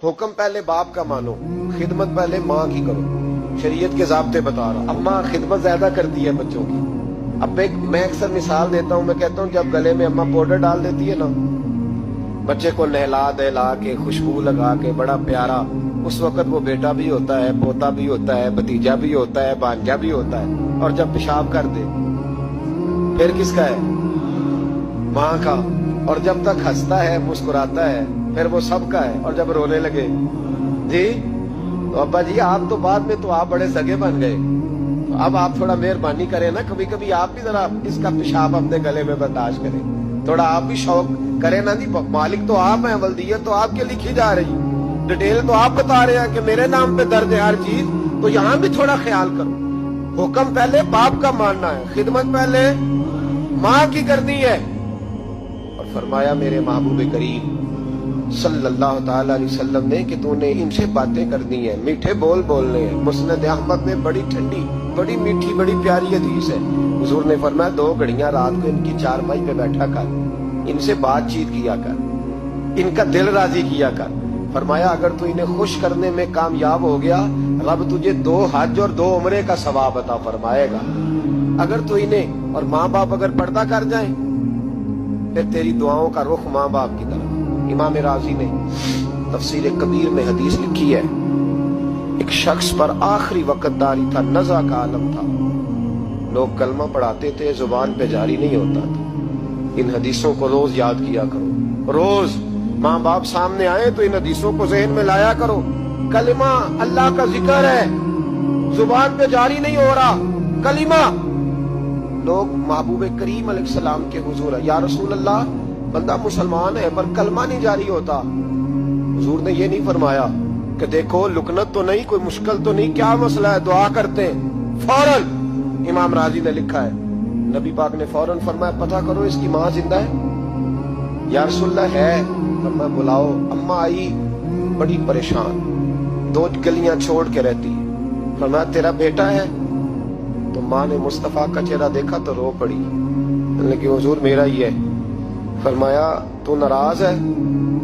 हुक्म पहले बाप का मानो, खिदमत पहले माँ की करो। शरीयत के ज़ाब्ते बता रहा हूं। अम्मा खिदमत ज्यादा करती है बच्चों की। अब मैं अक्सर मिसाल देता हूँ, मैं कहता हूँ जब गले में अम्मा पाउडर डाल देती है ना, बच्चे को नहला दहला के खुशबू लगा के बड़ा प्यारा, उस वक्त वो बेटा भी होता है, पोता भी होता है, भतीजा भी होता है, भांजा भी होता है। और जब पेशाब कर दे फिर किसका है? माँ का। और जब तक हंसता है मुस्कुराता है फिर वो सबका है। और जब रोने लगे जी तो अब्बा जी आप तो बाद में तो आप बड़े सगे बन गए, तो अब आप थोड़ा मेहरबानी करें ना, कभी कभी आप भी जरा इसका पेशाब अपने गले में बर्दाश्त करें, थोड़ा आप भी शौक करें ना जी। मालिक तो आप हैं, वल्दियत तो आपके लिखी जा रही, डिटेल तो आप बता रहे हैं कि मेरे नाम पे दर्ज है हर चीज, तो यहाँ भी थोड़ा ख्याल करो। हुक्म पहले बाप का मानना है, खिदमत पहले माँ की करनी है। और फरमाया मेरे महबूब करीम सल्लल्लाहु ताला अलैहि वसल्लम ने कि तूने इनसे बातें करनी है, मीठे बोल बोलने हैं। मुस्नद अहमद में बड़ी ठंडी, बड़ी मीठी, बड़ी प्यारी हदीस है। हुजूर ने फरमाया 2 घड़ियां रात को इनकी चारपाई पे बैठा कर, इनसे बातचीत किया कर, इनका दिल राजी किया कर। फरमाया अगर तू इन्हें खुश करने में कामयाब हो गया, रब तुझे 2 हज और 2 उम्रे का सवाब अता फरमाएगा। अगर तू इन्हें और माँ बाप अगर पर्दा कर जाए फिर तेरी दुआओं का रुख माँ बाप की तरफ। इमाम राजी ने तफसीर कबीर में हदीस लिखी है, एक शख्स पर आखिरी वक़्तदारी था, नज़ा का आलम था, लोग कलमा पढ़ाते थे, जुबान पे जारी नहीं होता था। इन हदीसों को रोज याद किया करो, रोज माँ बाप सामने आए तो इन हदीसों को ज़हन में लाया करो। कलिमा अल्लाह का जिक्र है, जुबान पे जारी नहीं हो रहा कलिमा। लोग महबूब करीम अलैहिस्सलाम के हुजूर है, या रसूल अल्लाह बंदा मुसलमान है पर कलमा नहीं जारी होता। हुजूर ने ये नहीं फरमाया कि देखो लुकनत तो नहीं, कोई मुश्किल तो नहीं, क्या मसला है, दुआ करते हैं फौरन। इमाम राजी ने लिखा है नबी पाक ने फौरन फरमाया पता करो इसकी माँ जिंदा है। या रसूल अल्लाह है, फरमाया बुलाओ। अम्मा आई बड़ी परेशान, 2 गलियां छोड़ के रहती है। फरमाया तेरा बेटा है? तो माँ ने मुस्तफा का चेहरा देखा तो रो पड़ी, लेकिन हुजूर मेरा ही है। फरमाया तू नाराज है?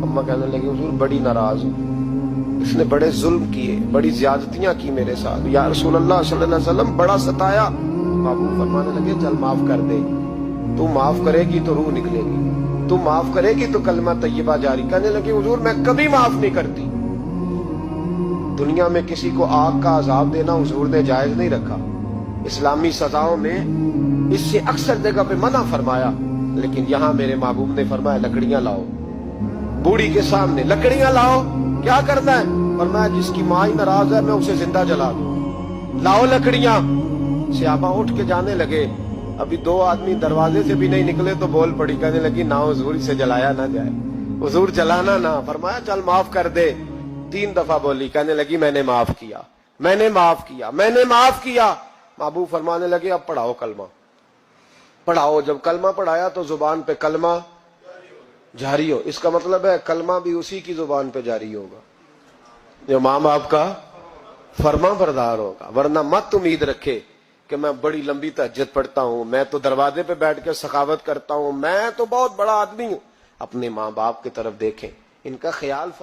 अम्मा कहने लगी हुजूर बड़ी नाराज हूँ, इसने बड़े जुल्म किए, बड़ी ज्यादतियां की मेरे साथ। या रसूल अल्लाह सल्लल्लाहु अलैहि वसल्लम बड़ा सताया। बाबू फरमाने लगे चल माफ कर दे, तू माफ करेगी तो रूह निकलेगी, तू माफ करेगी तो कलमा तय्यबा जारी। कहने लगी हुजूर मैं कभी माफ नहीं करती। दुनिया में किसी को आग का अजाब देना हुजूर ने जायज नहीं रखा, इस्लामी सजाओं में इससे अक्सर जगह पे मना फरमाया, लेकिन यहाँ मेरे महबूब ने फरमाया लकड़ियां लाओ, बूढ़ी के सामने लकड़ियां लाओ। क्या करना है? फरमाया जिसकी माँ ही नाराज है मैं उसे जिंदा जला दूं, लाओ लकड़ियां। सहाबा उठ के जाने लगे, अभी 2 आदमी दरवाजे से भी नहीं निकले तो बोल पड़ी, कहने लगी ना हुजूर इसे जलाया ना जाए, हुजूर जलाना ना। फरमाया चल माफ कर दे। 3 दफा बोली, कहने लगी मैंने माफ किया, मैंने माफ किया, मैंने माफ किया। महबूब फरमाने लगे अब पढ़ाओ कलमा, पढ़ाओ। जब कलमा पढ़ाया तो जुबान पे कलमा जारी हो। इसका मतलब है कलमा भी उसी की जुबान पे जारी होगा जो माँ बाप का फरमा बरदार होगा। वरना मत उम्मीद रखे कि मैं बड़ी लंबी तहज्जुद पढ़ता हूं, मैं तो दरवाजे पे बैठ के सखावत करता हूं, मैं तो बहुत बड़ा आदमी हूं। अपने माँ बाप की तरफ देखें, इनका ख्याल